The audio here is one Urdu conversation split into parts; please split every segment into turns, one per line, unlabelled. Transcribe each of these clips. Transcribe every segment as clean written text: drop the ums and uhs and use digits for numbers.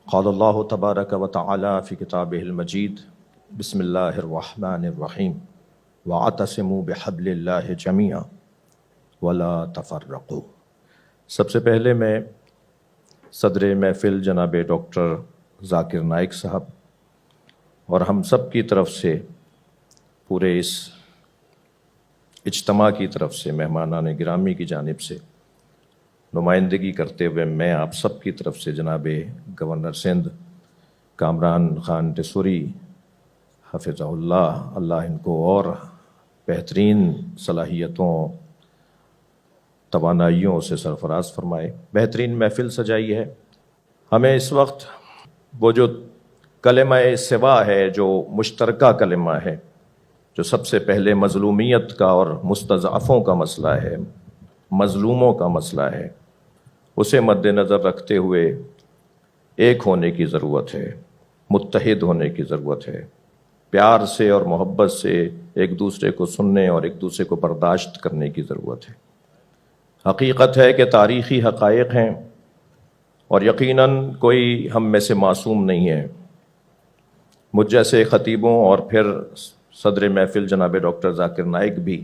قال اللہ تبارک و تعالی فی کتابہ المجید بسم اللہ الرحمن الرحیم واعتصموا بحبل اللہ جمیعا ولا تفرقوا۔ سب سے پہلے میں صدر محفل جناب ڈاکٹر ذاکر نائک صاحب اور ہم سب کی طرف سے، پورے اس اجتماع کی طرف سے، مہمانان گرامی کی جانب سے نمائندگی کرتے ہوئے میں آپ سب کی طرف سے جناب گورنر سندھ کامران خان ٹیسوری حفظہ اللہ ان کو اور بہترین صلاحیتوں توانائیوں سے سرفراز فرمائے، بہترین محفل سجائی ہے۔ ہمیں اس وقت وہ جو کلمہ سوا ہے، جو مشترکہ کلمہ ہے، جو سب سے پہلے مظلومیت کا اور مستضعفوں کا مسئلہ ہے، مظلوموں کا مسئلہ ہے، اسے مد نظر رکھتے ہوئے ایک ہونے کی ضرورت ہے، متحد ہونے کی ضرورت ہے، پیار سے اور محبت سے ایک دوسرے کو سننے اور ایک دوسرے کو برداشت کرنے کی ضرورت ہے۔ حقیقت ہے کہ تاریخی حقائق ہیں اور یقیناً کوئی ہم میں سے معصوم نہیں ہے۔ مجھ جیسے خطیبوں اور پھر صدر محفل جناب ڈاکٹر ذاکر نائک بھی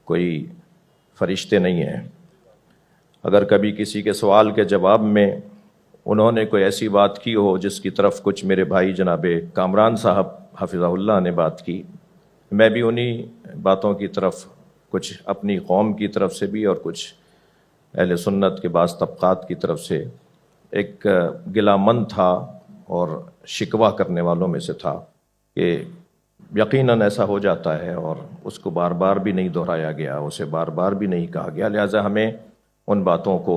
کوئی فرشتے نہیں ہیں۔ اگر کبھی کسی کے سوال کے جواب میں انہوں نے کوئی ایسی بات کی ہو جس کی طرف کچھ میرے بھائی جناب کامران صاحب حفظہ اللہ نے بات کی، میں بھی انہی باتوں کی طرف، کچھ اپنی قوم کی طرف سے بھی اور کچھ اہل سنت کے بعض طبقات کی طرف سے ایک گلہ مند تھا اور شکوہ کرنے والوں میں سے تھا کہ یقیناً ایسا ہو جاتا ہے اور اس کو بار بار بھی نہیں دہرایا گیا، اسے بار بار بھی نہیں کہا گیا، لہٰذا ہمیں ان باتوں کو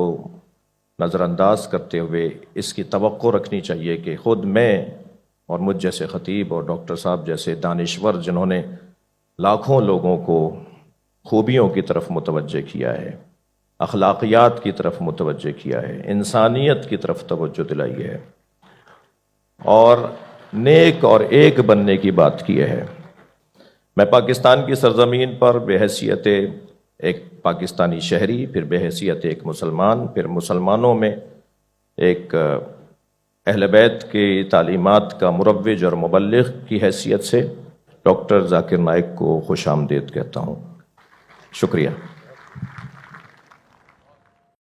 نظر انداز کرتے ہوئے اس کی توقع رکھنی چاہیے کہ خود میں اور مجھ جیسے خطیب اور ڈاکٹر صاحب جیسے دانشور جنہوں نے لاکھوں لوگوں کو خوبیوں کی طرف متوجہ کیا ہے، اخلاقیات کی طرف متوجہ کیا ہے، انسانیت کی طرف توجہ دلائی ہے اور نیک اور ایک بننے کی بات کی ہے۔ میں پاکستان کی سرزمین پر بحیثیت ایک پاکستانی شہری، پھر بحیثیت ایک مسلمان، پھر مسلمانوں میں ایک اہل بیت کی تعلیمات کا مروج اور مبلغ کی حیثیت سے ڈاکٹر ذاکر نائک کو خوش آمدید کہتا ہوں۔ شکریہ۔